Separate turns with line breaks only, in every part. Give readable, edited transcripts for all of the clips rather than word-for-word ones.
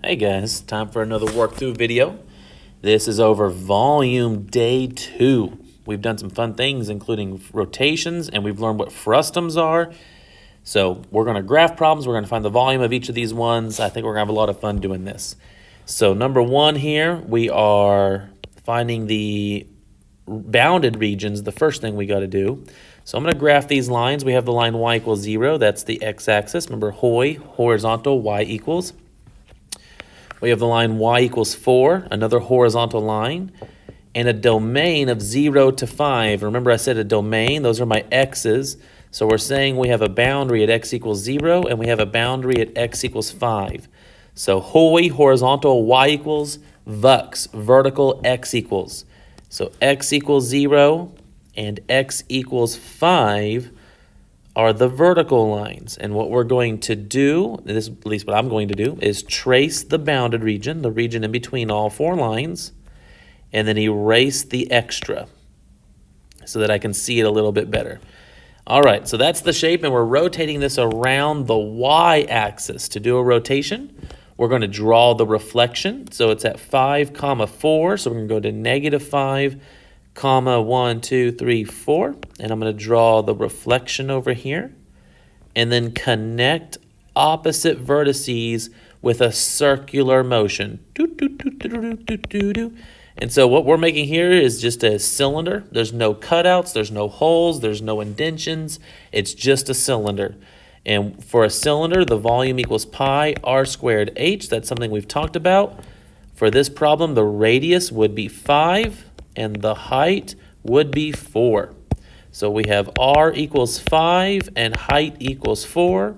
Hey guys, time for another work through video. This is over volume day 2. We've done some fun things including rotations, and we've learned what frustums are. So we're going to graph problems. We're going to find the volume of each of these ones. I think we're going to have a lot of fun doing this. So number 1 here, we are finding the bounded regions, the first thing we got to do. So I'm going to graph these lines. We have the line y equals 0. That's the x-axis. Remember, horizontal, y equals. We have the line y equals 4, another horizontal line, and a domain of 0 to 5. Remember I said a domain, those are my x's. So we're saying we have a boundary at x equals 0, and we have a boundary at x equals 5. So horizontal, y equals, vux, vertical, x equals. So x equals 0 and x equals 5 are the vertical lines. And what we're going to do, this, at least what I'm going to do, is trace the bounded region, the region in between all 4 lines, and then erase the extra so that I can see it a little bit better. All right, so that's the shape, and we're rotating this around the y-axis. To do a rotation, we're going to draw the reflection. So it's at 5, 4, so we're going to go to -5, 1, 2, 3, 4, and I'm going to draw the reflection over here, and then connect opposite vertices with a circular motion. And so what we're making here is just a cylinder. There's no cutouts, there's no holes, there's no indentions. It's just a cylinder. And for a cylinder, the volume equals pi r squared h. That's something we've talked about. For this problem, the radius would be 5, and the height would be 4. So we have r equals 5 and height equals 4.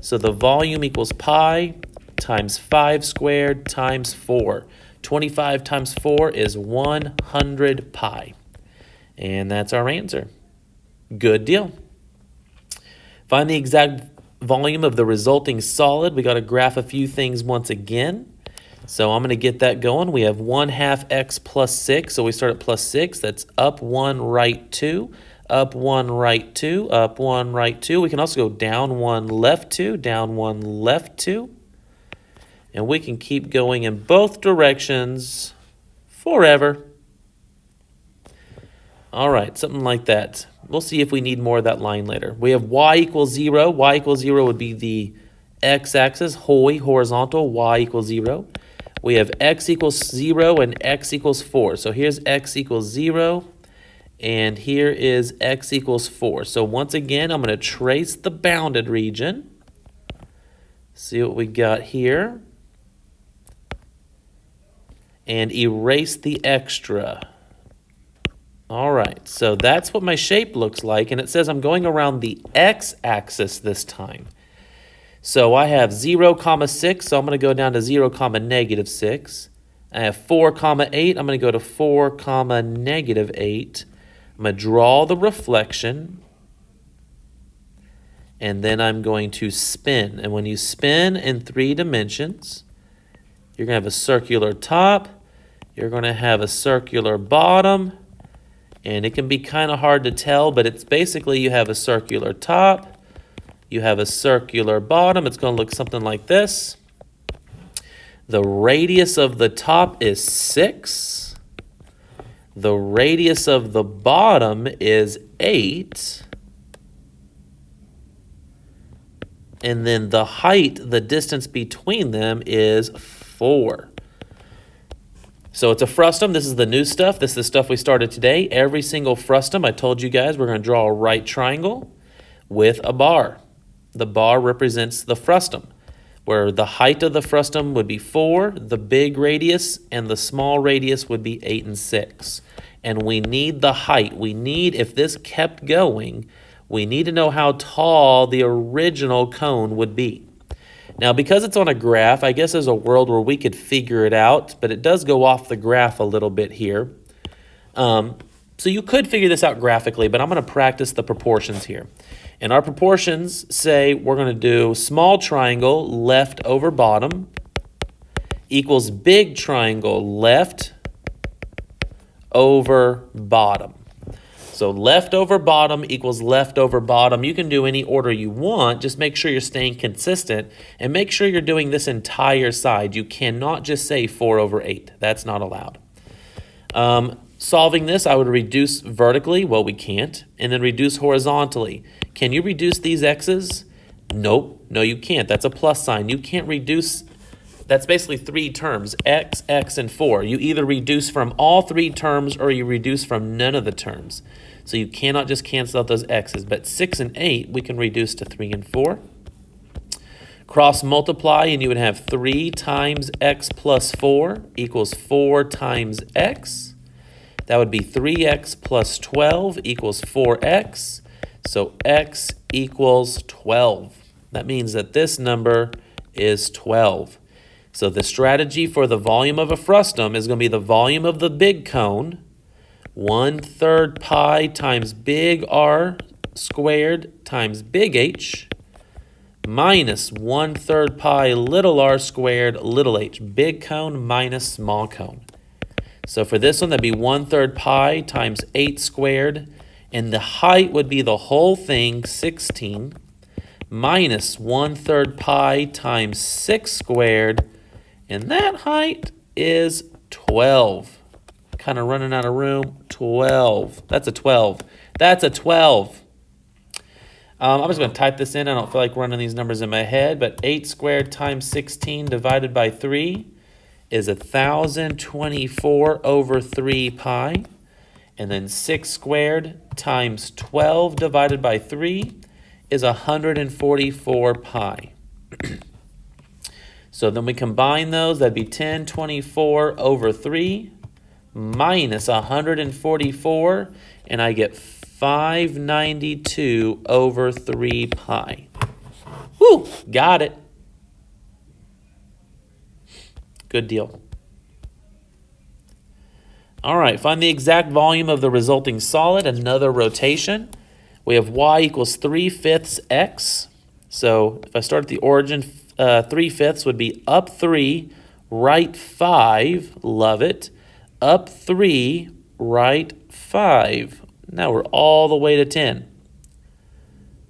So the volume equals pi times 5 squared times 4. 25 times 4 is 100 pi. And that's our answer. Good deal. Find the exact volume of the resulting solid. We got to graph a few things once again. So I'm going to get that going. We have 1/2 x plus 6. So we start at plus 6. That's up 1, right 2. Up 1, right 2. Up 1, right 2. We can also go down 1, left 2. Down 1, left 2. And we can keep going in both directions forever. All right, something like that. We'll see if we need more of that line later. We have y equals 0. Y equals 0 would be the x-axis, horizontal, y equals 0. We have x equals 0 and x equals 4. So here's x equals 0, and here is x equals 4. So once again, I'm going to trace the bounded region. See what we got here. And erase the extra. All right, so that's what my shape looks like, and it says I'm going around the x-axis this time. So I have 0, 6, so I'm going to go down to 0, -6. I have 4, 8. I'm going to go to 4, -8. I'm going to draw the reflection, and then I'm going to spin. And when you spin in 3 dimensions, you're going to have a circular top, you're going to have a circular bottom, and it can be kind of hard to tell, but it's basically you have a circular top, you have a circular bottom. It's going to look something like this. The radius of the top is 6. The radius of the bottom is 8. And then the height, the distance between them, is 4. So it's a frustum. This is the new stuff. This is the stuff we started today. Every single frustum, I told you guys, we're going to draw a right triangle with a bar. The bar represents the frustum, where the height of the frustum would be 4, the big radius, and the small radius would be 8 and 6. And we need the height. We need, if this kept going, we need to know how tall the original cone would be. Now, because it's on a graph, I guess there's a world where we could figure it out, but it does go off the graph a little bit here. So you could figure this out graphically, but I'm going to practice the proportions here. And our proportions say we're going to do small triangle left over bottom equals big triangle left over bottom. So left over bottom equals left over bottom. You can do any order you want. Just make sure you're staying consistent and make sure you're doing this entire side. You cannot just say 4 over 8. That's not allowed. Solving this, I would reduce vertically. Well, we can't. And then reduce horizontally. Can you reduce these x's? Nope. No, you can't. That's a plus sign. You can't reduce. That's basically 3 terms, x, x, and 4. You either reduce from all 3 terms or you reduce from none of the terms. So you cannot just cancel out those x's. But 6 and 8, we can reduce to 3 and 4. Cross multiply, and you would have 3 times x plus 4 equals 4 times x. That would be 3x plus 12 equals 4x. So x equals 12. That means that this number is 12. So the strategy for the volume of a frustum is going to be the volume of the big cone, 1/3 pi times big R squared times big H, minus 1/3 pi little r squared little h, big cone minus small cone. So for this one, that'd be 1/3 pi times 8 squared, and the height would be the whole thing, 16, minus 1/3 pi times 6 squared, and that height is 12. Kind of running out of room. 12. That's a 12. That's a 12. I'm just going to type this in. I don't feel like running these numbers in my head, but 8 squared times 16 divided by 3 is 1,024 over 3 pi. And then 6 squared times 12 divided by 3 is 144 pi. So then we combine those, that'd be 1024 over 3 minus 144, and I get 592 over 3 pi. Woo, got it. Good deal. All right, find the exact volume of the resulting solid, another rotation. We have y equals 3/5 x. So if I start at the origin, 3/5 would be up 3, right 5, love it. Up 3, right 5. Now we're all the way to 10.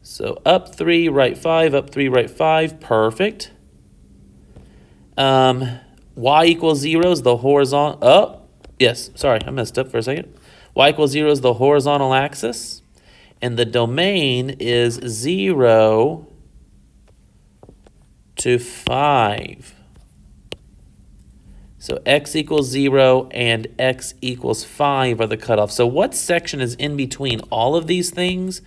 So up 3, right 5, up 3, right 5, perfect. Y equals 0 is the horizontal, oh, yes, sorry, I messed up for a second. Y equals 0 is the horizontal axis, and the domain is 0 to 5. So x equals 0 and x equals 5 are the cutoffs. So what section is in between all of these things?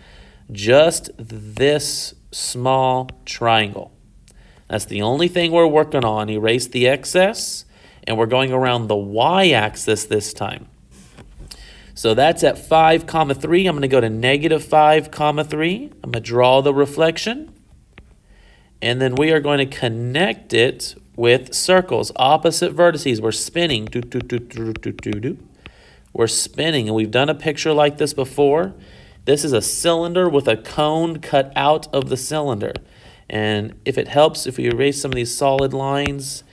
Just this small triangle. That's the only thing we're working on. Erase the excess, and we're going around the y-axis this time. So that's at 5, 3. I'm going to go to -5, 3. I'm going to draw the reflection. And then we are going to connect it with circles, opposite vertices. We're spinning. We're spinning, and we've done a picture like this before. This is a cylinder with a cone cut out of the cylinder. And if it helps, if we erase some of these solid lines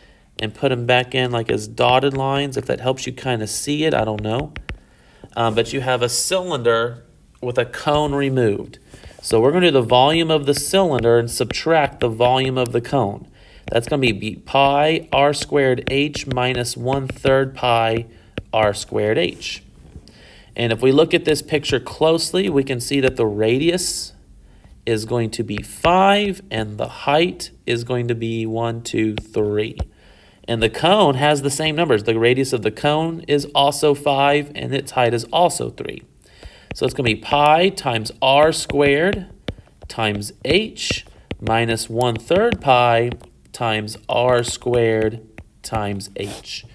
and put them back in like as dotted lines, if that helps you kind of see it, I don't know. But you have a cylinder with a cone removed. So we're going to do the volume of the cylinder and subtract the volume of the cone. That's going to be pi r squared h minus 1/3 pi r squared h. And if we look at this picture closely, we can see that the radius is going to be 5 and the height is going to be 1, 2, 3. And the cone has the same numbers. The radius of the cone is also 5 and its height is also 3. So it's going to be pi times r squared times h minus 1/3 pi times r squared times h.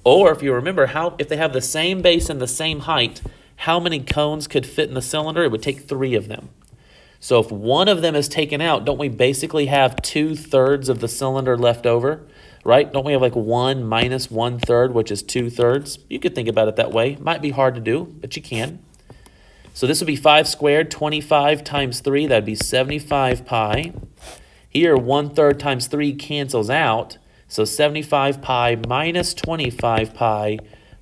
Or if you remember, if they have the same base and the same height, how many cones could fit in the cylinder? It would take 3 of them. So if one of them is taken out, don't we basically have 2/3 of the cylinder left over, right? Don't we have like 1 minus 1/3, which is 2/3? You could think about it that way. Might be hard to do, but you can. So this would be 5 squared, 25 times 3, that'd be 75 pi. Here, 1/3 times 3 cancels out, so 75 pi minus 25 pi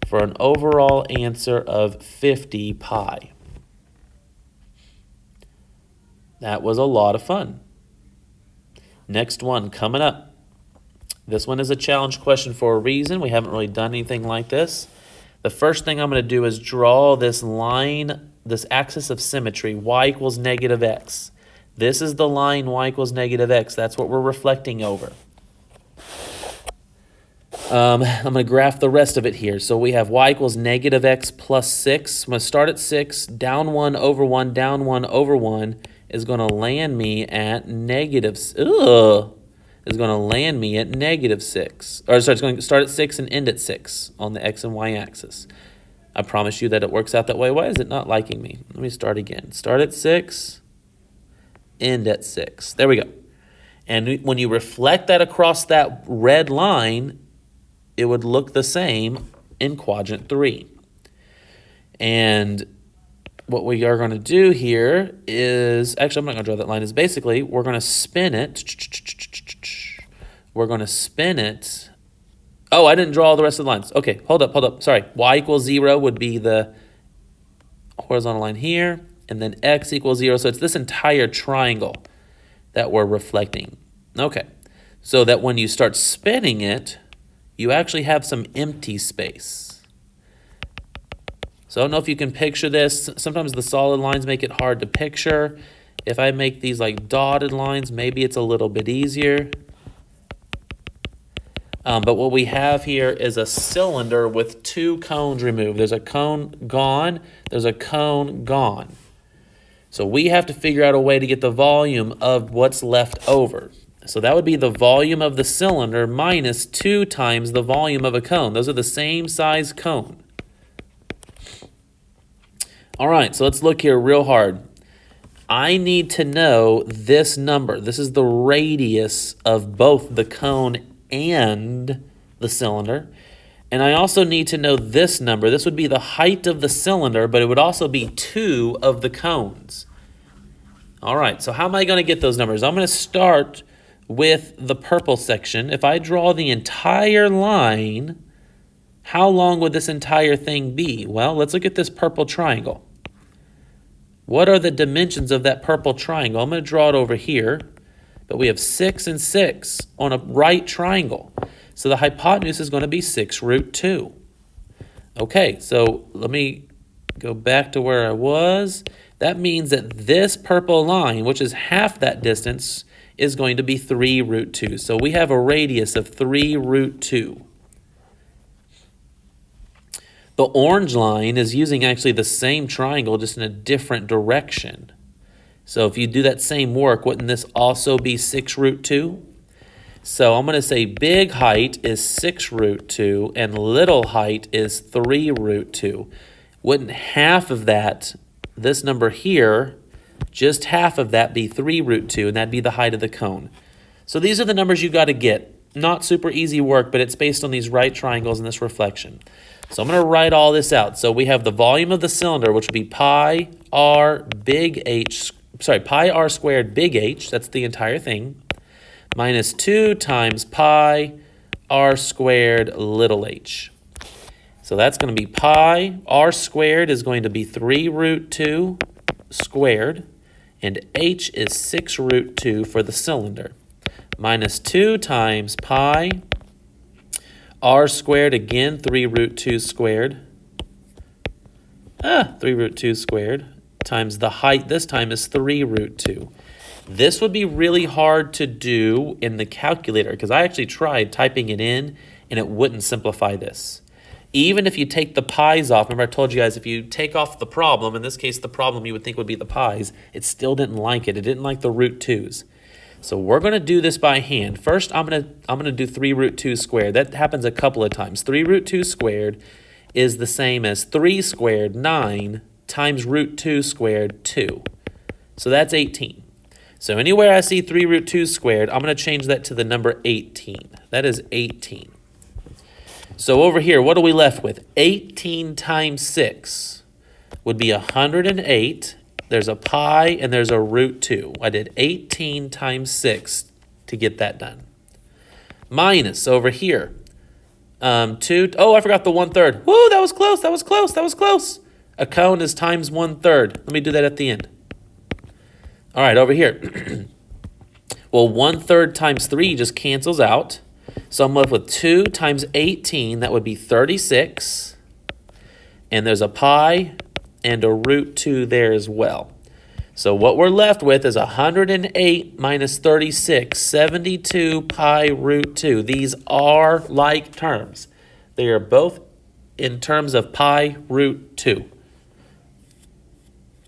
for an overall answer of 50 pi. That was a lot of fun. Next one coming up. This one is a challenge question for a reason. We haven't really done anything like this. The first thing I'm going to do is draw this line, this axis of symmetry, y equals negative x. This is the line y equals negative x. That's what we're reflecting over. I'm going to graph the rest of it here. So we have y equals negative x plus 6. I'm going to start at 6. Down 1 over 1, down 1 over 1 is going to land me at negative... is going to land me at negative 6. Or sorry, it's going to start at 6 and end at 6 on the x and y axis. I promise you that it works out that way. Why is it not liking me? Let me start again. Start at 6, end at 6. There we go. And when you reflect that across that red line, it would look the same in quadrant 3. And what we are going to do here is, actually I'm not going to draw that line, is basically we're going to spin it. We're going to spin it. Oh, I didn't draw all the rest of the lines. Okay, hold up. Sorry. Y equals 0 would be the horizontal line here, and then x equals 0. So it's this entire triangle that we're reflecting. Okay, so that when you start spinning it, you actually have some empty space. So I don't know if you can picture this. Sometimes the solid lines make it hard to picture. If I make these like dotted lines, maybe it's a little bit easier. But what we have here is a cylinder with 2 cones removed. There's a cone gone. There's a cone gone. So we have to figure out a way to get the volume of what's left over. So that would be the volume of the cylinder minus 2 times the volume of a cone. Those are the same size cone. All right, so let's look here real hard. I need to know this number. This is the radius of both the cone and the cylinder. And I also need to know this number. This would be the height of the cylinder, but it would also be 2 of the cones. All right, so how am I going to get those numbers? I'm going to start with the purple section. If I draw the entire line, how long would this entire thing be? Well, let's look at this purple triangle. What are the dimensions of that purple triangle? I'm going to draw it over here, but we have 6 and 6 on a right triangle. So the hypotenuse is going to be 6 root 2. Okay, so let me go back to where I was. That means that this purple line, which is half that distance, is going to be 3 root 2. So we have a radius of 3 root 2. The orange line is using actually the same triangle, just in a different direction. So if you do that same work, wouldn't this also be 6 root 2? So I'm going to say big height is 6 root 2 and little height is 3 root 2. Wouldn't half of that, this number here, just half of that be 3 root 2, and that'd be the height of the cone. So these are the numbers you got to get. Not super easy work, but it's based on these right triangles and this reflection. So I'm going to write all this out. So we have the volume of the cylinder, which would be pi r squared big H, that's the entire thing, minus 2 times pi r squared little h. So that's going to be pi r squared is going to be 3 root 2 squared, and h is 6 root 2 for the cylinder, minus 2 times pi r squared, again 3 root 2 squared, 3 root 2 squared, times the height this time is 3 root 2. This would be really hard to do in the calculator because I actually tried typing it in and it wouldn't simplify this. Even if you take the pi's off, remember I told you guys if you take off the problem, in this case the problem you would think would be the pi's, it still didn't like it. It didn't like the root 2's. So we're going to do this by hand. First, I'm going to do 3 root 2 squared. That happens a couple of times. 3 root 2 squared is the same as 3 squared, 9, times root 2 squared, 2. So that's 18. So anywhere I see 3 root 2 squared, I'm going to change that to the number 18. That is 18. So over here, what are we left with? 18 times 6 would be 108. There's a pi and there's a root 2. I did 18 times 6 to get that done. Minus over here. 2. Oh, I forgot the 1/3. Woo, that was close. That was close. That was close. A cone is times 1/3. Let me do that at the end. All right, over here. Well, 1/3 times 3 just cancels out. So I'm left with 2 times 18. That would be 36. And there's a pi and a root 2 there as well. So what we're left with is 108 minus 36, 72 pi root 2. These are like terms. They are both in terms of pi root 2.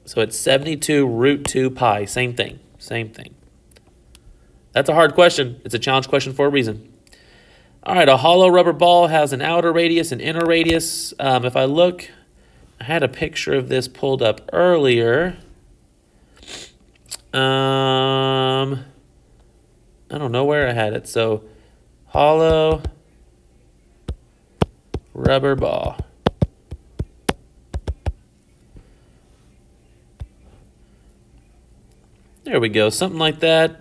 So it's 72 root 2 pi. Same thing. Same thing. That's a hard question. It's a challenge question for a reason. All right, a hollow rubber ball has an outer radius and inner radius. If I look, I had a picture of this pulled up earlier. I don't know where I had it. So, hollow rubber ball. There we go, something like that.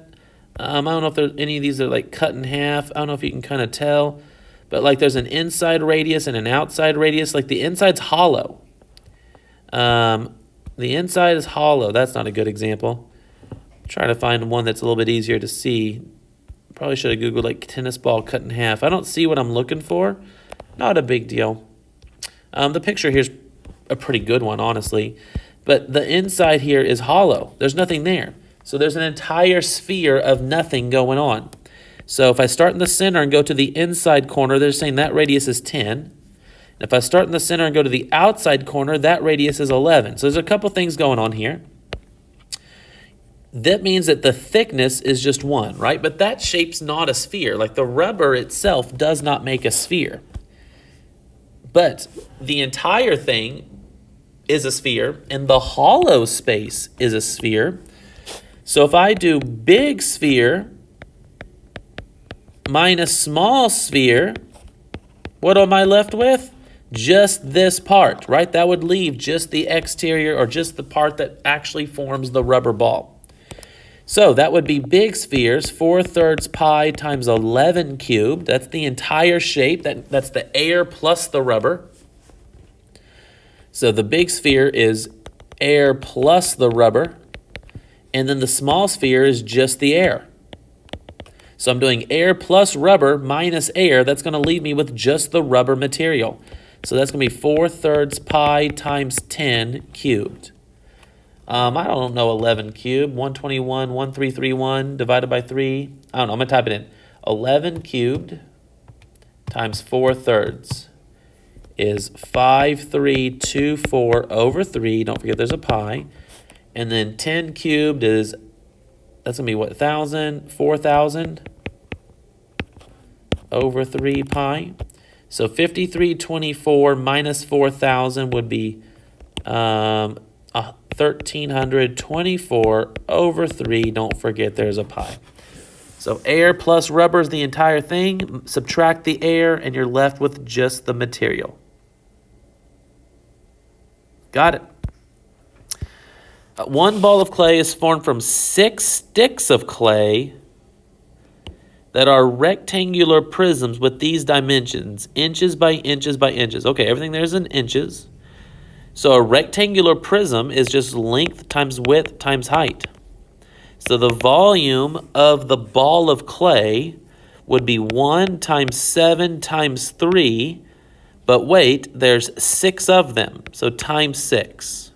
I don't know if there's any of these that are like cut in half. I don't know if you can kind of tell. But like there's an inside radius and an outside radius. Like the inside's hollow. The inside is hollow. That's not a good example. Trying to find one that's a little bit easier to see. Probably should have Googled like tennis ball cut in half. I don't see what I'm looking for. Not a big deal. The picture here's a pretty good one, honestly. But the inside here is hollow. There's nothing there. So there's an entire sphere of nothing going on. So if I start in the center and go to the inside corner, they're saying that radius is 10. And if I start in the center and go to the outside corner, that radius is 11. So there's a couple things going on here. That means that the thickness is just 1, right? But that shape's not a sphere. Like the rubber itself does not make a sphere. But the entire thing is a sphere, and the hollow space is a sphere. So if I do big sphere minus small sphere, what am I left with? Just this part, right? That would leave just the exterior or just the part that actually forms the rubber ball. So that would be big spheres, 4/3 pi times 11 cubed. That's the entire shape. That's the air plus the rubber. So the big sphere is air plus the rubber. And then the small sphere is just the air. So I'm doing air plus rubber minus air. That's going to leave me with just the rubber material. So that's going to be 4/3 pi times 10 cubed. I don't know 11 cubed. 121, 1331 divided by 3. I don't know. I'm going to type it in. 11 cubed times 4/3 is 5324 over 3. Don't forget there's a pi. And then 10 cubed is, that's going to be what, 1,000? 4,000 over 3 pi. So 5324 minus 4,000 would be 1,324 over 3. Don't forget there's a pi. So air plus rubber is the entire thing. Subtract the air and you're left with just the material. Got it. One ball of clay is formed from 6 sticks of clay that are rectangular prisms with these dimensions, inches by inches by inches. Okay, everything there's in inches. So a rectangular prism is just length times width times height. So the volume of the ball of clay would be 1 times 7 times 3. But wait, there's 6 of them. So times 6.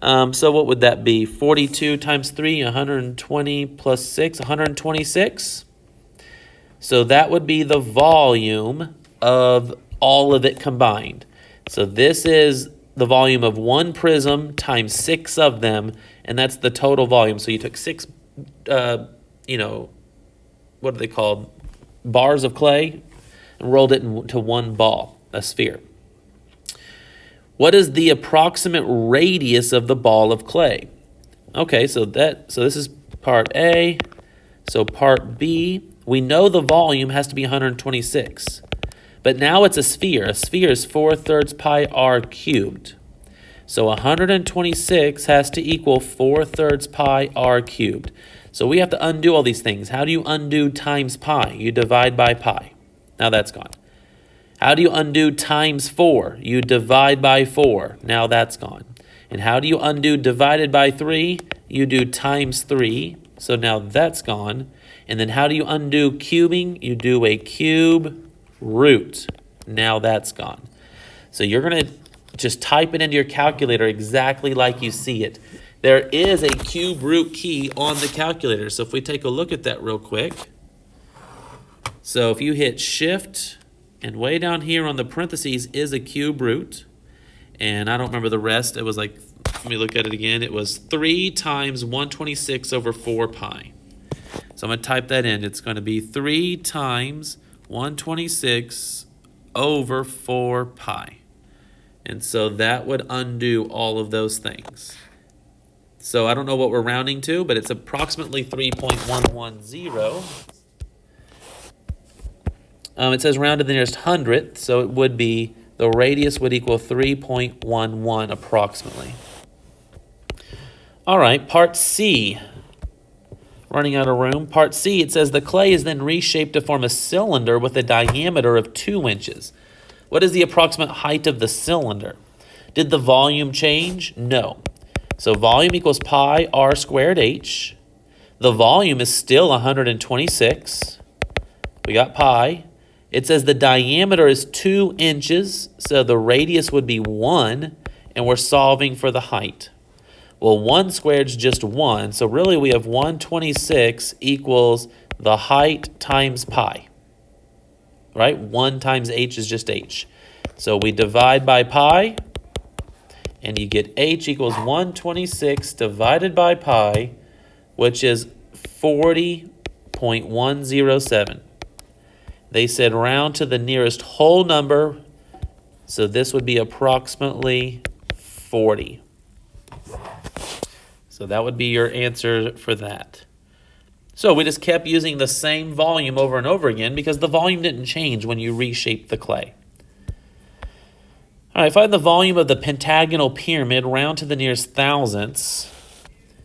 So what would that be? 42 times 3, 120 plus 6, 126. So that would be the volume of all of it combined. So this is the volume of one prism times 6 of them, and that's the total volume. So you took 6, what are they called? Bars of clay, and rolled it into one ball, a sphere. What is the approximate radius of the ball of clay? Okay, so this is part A. So part B, we know the volume has to be 126. But now it's a sphere. A sphere is 4/3 pi r cubed. So 126 has to equal 4/3 pi r cubed. So we have to undo all these things. How do you undo times pi? You divide by pi. Now that's gone. How do you undo times 4? You divide by 4. Now that's gone. And how do you undo divided by 3? You do times 3. So now that's gone. And then how do you undo cubing? You do a cube root. Now that's gone. So you're going to just type it into your calculator exactly like you see it. There is a cube root key on the calculator. So if we take a look at that real quick. So if you hit shift and way down here on the parentheses is a cube root. And I don't remember the rest. It was like, let me look at it again. It was 3 times 126 over 4 pi. So I'm going to type that in. It's going to be 3 times 126 over 4 pi. And so that would undo all of those things. So I don't know what we're rounding to, but it's approximately 3.110. It says round to the nearest hundredth, so it would be, the radius would equal 3.11 approximately. All right, part C. Running out of room. Part C, it says the clay is then reshaped to form a cylinder with a diameter of 2 inches. What is the approximate height of the cylinder? Did the volume change? No. So volume equals pi r squared h. The volume is still 126. We got pi. It says the diameter is 2 inches, so the radius would be 1, and we're solving for the height. Well, 1 squared is just 1, so really we have 126 equals the height times pi. Right? 1 times h is just h. So we divide by pi, and you get h equals 126 divided by pi, which is 40.107. They said round to the nearest whole number, so this would be approximately 40. So that would be your answer for that. So we just kept using the same volume over and over again because the volume didn't change when you reshaped the clay. All right, find the volume of the pentagonal pyramid round to the nearest thousandths.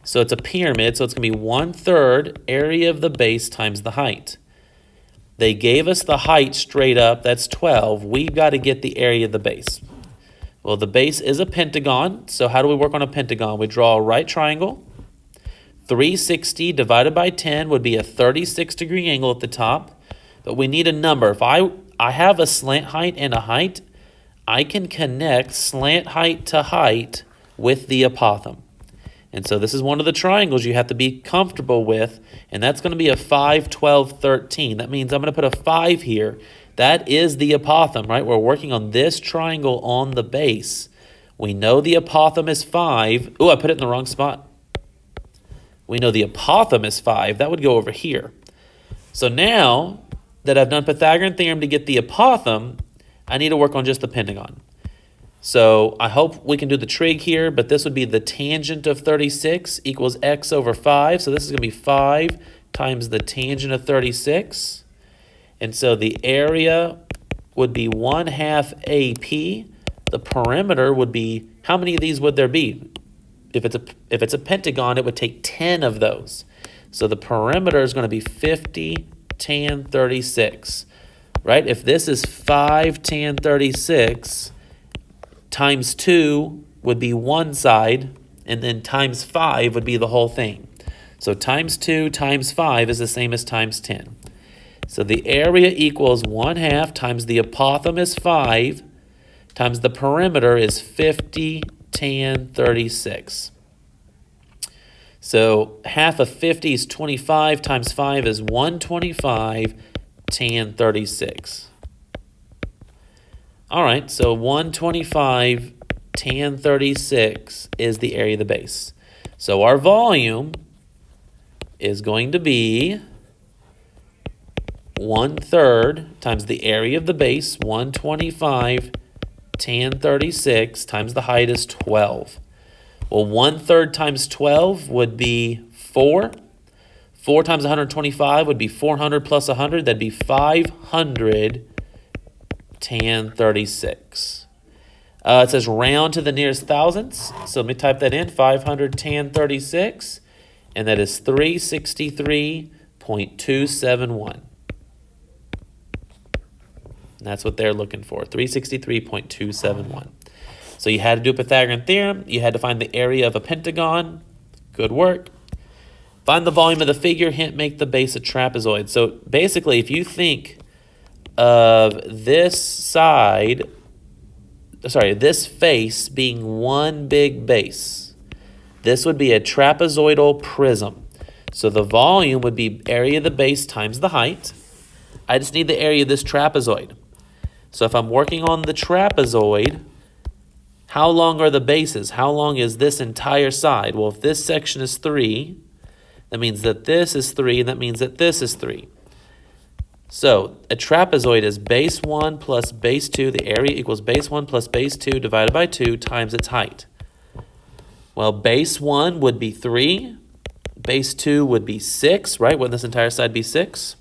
So it's a pyramid, so it's going to be 1/3 area of the base times the height. They gave us the height straight up, that's 12. We've got to get the area of the base. Well, the base is a pentagon, so how do we work on a pentagon? We draw a right triangle. 360 divided by 10 would be a 36-degree angle at the top, but we need a number. If I have a slant height and a height, I can connect slant height to height with the apothem. And so this is one of the triangles you have to be comfortable with, and that's going to be a 5, 12, 13. That means I'm going to put a 5 here. That is the apothem, right? We're working on this triangle on the base. We know the apothem is 5. Ooh, I put it in the wrong spot. We know the apothem is 5. That would go over here. So now that I've done Pythagorean theorem to get the apothem, I need to work on just the pentagon. So I hope we can do the trig here, but this would be the tangent of 36 equals x over 5. So this is going to be 5 times the tangent of 36. And so the area would be 1/2 AP. The perimeter would be, how many of these would there be? If it's a pentagon, it would take 10 of those. So the perimeter is going to be 50 tan 36, right? If this is 5 tan 36, times 2 would be one side, and then times 5 would be the whole thing. So times 2 times 5 is the same as times 10. So the area equals 1/2 times the apothem is 5 times the perimeter is 50 tan 36. So half of 50 is 25 times 5 is 125 tan 36. All right, so 125 tan 36 is the area of the base. So our volume is going to be 1/3 times the area of the base, 125 tan 36 times the height is 12. Well, 1/3 times 12 would be 4. 4 times 125 would be 400 plus 100. That'd be 500 tan 36. It says round to the nearest thousandths. So let me type that in, 500 tan 36. And that is 363.271. That's what they're looking for, 363.271. So you had to do Pythagorean theorem. You had to find the area of a pentagon. Good work. Find the volume of the figure. Hint, make the base a trapezoid. So basically, if you think of this side, sorry, this face being one big base, this would be a trapezoidal prism. So the volume would be area of the base times the height. I just need the area of this trapezoid. So if I'm working on the trapezoid, how long are the bases? How long is this entire side? Well, if this section is 3, that means that this is 3, and that means that this is 3. So a trapezoid is base 1 plus base 2. The area equals base 1 plus base 2 divided by 2 times its height. Well, base 1 would be 3. Base 2 would be 6, right? Wouldn't this entire side be 6?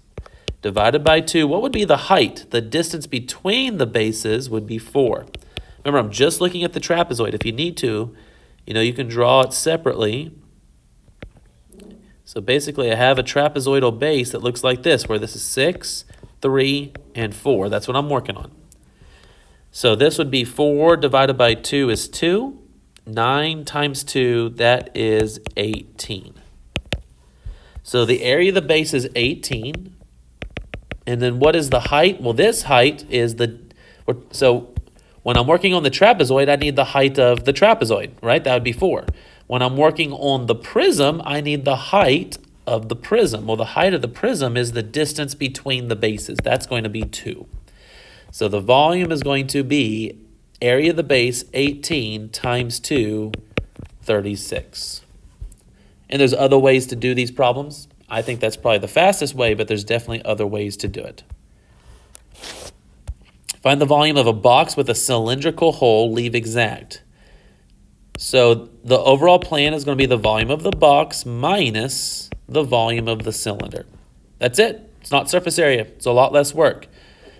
Divided by 2, what would be the height? The distance between the bases would be 4. Remember, I'm just looking at the trapezoid. If you need to, you can draw it separately. So basically, I have a trapezoidal base that looks like this, where this is 6, 3, and 4. That's what I'm working on. So this would be 4 divided by 2 is 2. 9 times 2, that is 18. So the area of the base is 18. And then what is the height? Well, this height is so when I'm working on the trapezoid, I need the height of the trapezoid, right? That would be 4. When I'm working on the prism, I need the height of the prism. Well, the height of the prism is the distance between the bases. That's going to be 2. So the volume is going to be area of the base, 18 times 2, 36. And there's other ways to do these problems. I think that's probably the fastest way, but there's definitely other ways to do it. Find the volume of a box with a cylindrical hole, leave exact. So the overall plan is going to be the volume of the box minus the volume of the cylinder. That's it. It's not surface area. It's a lot less work.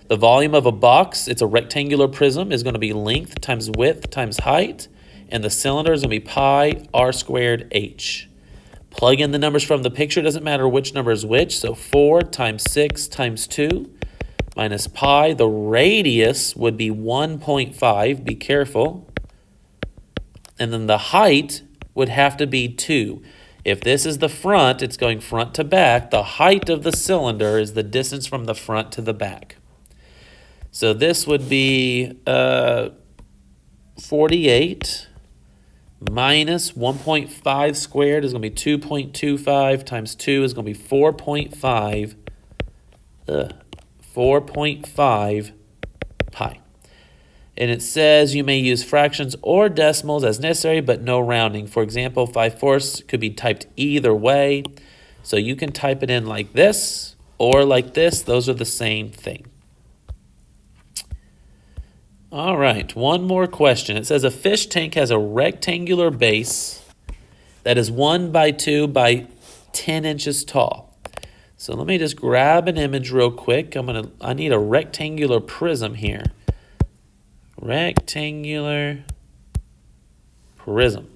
The volume of a box, it's a rectangular prism, is going to be length times width times height, and the cylinder is going to be pi r squared h. Plug in the numbers from the picture. Doesn't matter which number is which. So 4 times 6 times 2 minus pi. The radius would be 1.5. Be careful. And then the height would have to be 2. If this is the front, it's going front to back. The height of the cylinder is the distance from the front to the back. So this would be 48 minus 1.5 squared is going to be 2.25 times 2 is going to be 4.5. 4.5 pi. And it says you may use fractions or decimals as necessary, but no rounding. For example, 5/4 could be typed either way. So you can type it in like this or like this. Those are the same thing. All right, one more question. It says a fish tank has a rectangular base that is 1 by 2 by 10 inches tall. So let me just grab an image real quick. I need a rectangular prism here. Rectangular prism.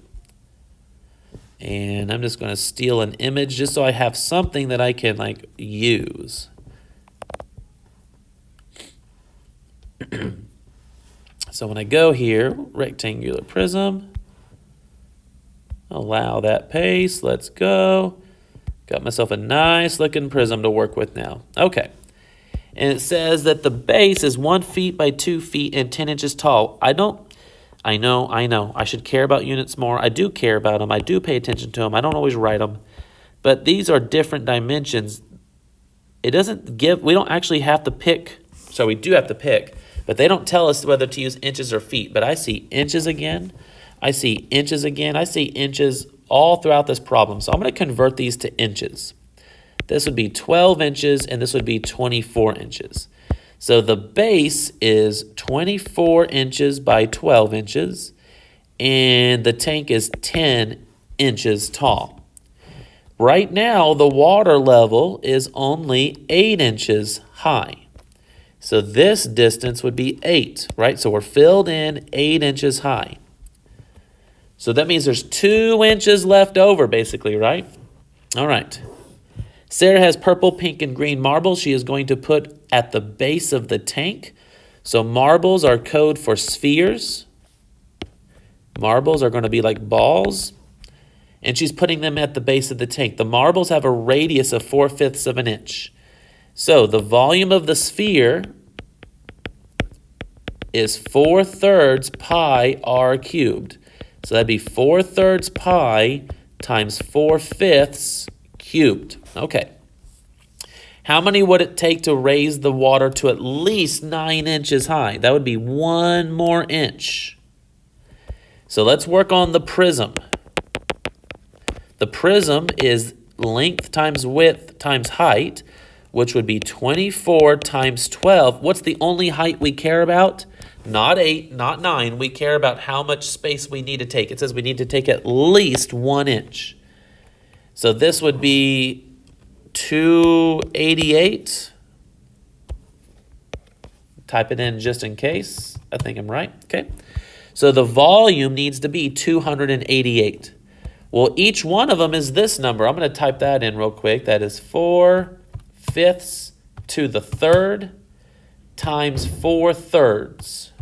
And I'm just going to steal an image just so I have something that I can use. So when I go here, rectangular prism, allow that pace, let's go. Got myself a nice looking prism to work with now. Okay. And it says that the base is 1 feet by 2 feet and 10 inches tall. I know. I should care about units more. I do care about them. I do pay attention to them. I don't always write them. But these are different dimensions. It doesn't give, we don't actually have to pick. So we do have to pick. But they don't tell us whether to use inches or feet. But I see inches again. I see inches again. I see inches all throughout this problem. So I'm going to convert these to inches. This would be 12 inches, and this would be 24 inches. So the base is 24 inches by 12 inches, and the tank is 10 inches tall. Right now, the water level is only 8 inches high. So this distance would be 8, right? So we're filled in 8 inches high. So that means there's 2 inches left over, basically, right? All right. Sarah has purple, pink, and green marbles she is going to put at the base of the tank. So marbles are code for spheres. Marbles are going to be like balls, and she's putting them at the base of the tank. The marbles have a radius of 4/5 of an inch. So the volume of the sphere is 4/3 pi r cubed. So that'd be 4/3 pi times 4/5 cubed. Okay. How many would it take to raise the water to at least 9 inches high? That would be 1 more inch. So let's work on the prism. The prism is length times width times height, which would be 24 times 12. What's the only height we care about? Not 8, not 9. We care about how much space we need to take. It says we need to take at least 1 inch. So this would be 288. Type it in just in case. I think I'm right. Okay. So the volume needs to be 288. Well, each one of them is this number. I'm going to type that in real quick. That is 4/5 to the third times 4/3.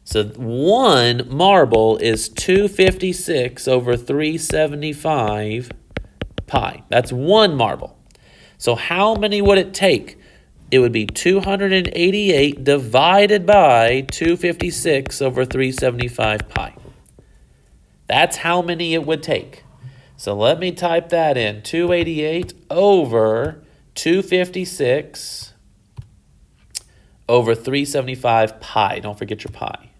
So one marble is 256 over 375 pi. That's one marble. So how many would it take? It would be 288 divided by 256 over 375 pi. That's how many it would take. So let me type that in. 288 over 256 over 375 pi. Don't forget your pi.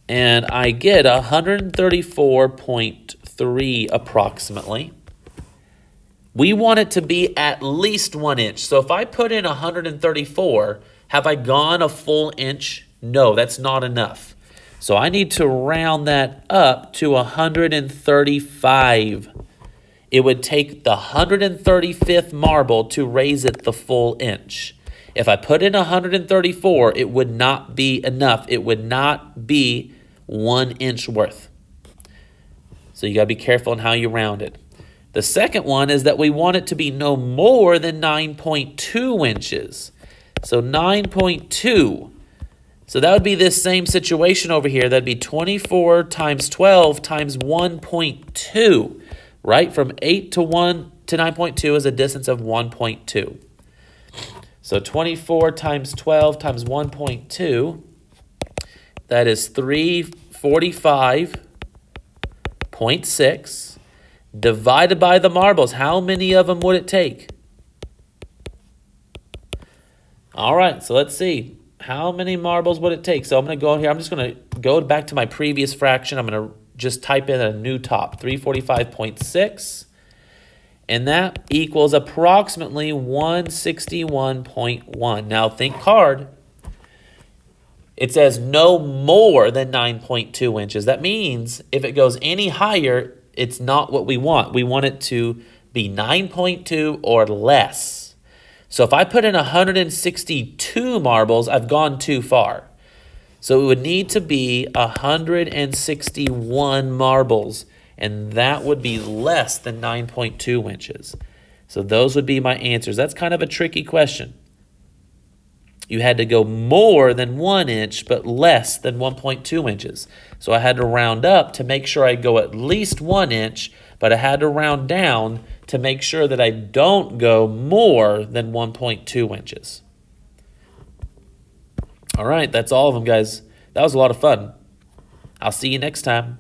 And I get 134.3 approximately. We want it to be at least 1 inch. So if I put in 134, have I gone a full inch? No, that's not enough. So I need to round that up to 135. It would take the 135th marble to raise it the full inch. If I put in 134, it would not be enough. It would not be 1 inch worth. So you got to be careful in how you round it. The second one is that we want it to be no more than 9.2 inches. So 9.2. So that would be this same situation over here. That'd be 24 times 12 times 1.2, right? From 8 to 1 to 9.2 is a distance of 1.2. So 24 times 12 times 1.2, that is 345.6 divided by the marbles. How many of them would it take? All right, so let's see. How many marbles would it take? So I'm going to go here. I'm just going to go back to my previous fraction. I'm going to just type in a new top, 345.6. And that equals approximately 161.1. Now think hard. It says no more than 9.2 inches. That means if it goes any higher, it's not what we want. We want it to be 9.2 or less. So if I put in 162 marbles, I've gone too far. So it would need to be 161 marbles, and that would be less than 9.2 inches. So those would be my answers. That's kind of a tricky question. You had to go more than 1 inch, but less than 1.2 inches. So I had to round up to make sure I go at least 1 inch, but I had to round down to make sure that I don't go more than 1.2 inches. All right, that's all of them, guys. That was a lot of fun. I'll see you next time.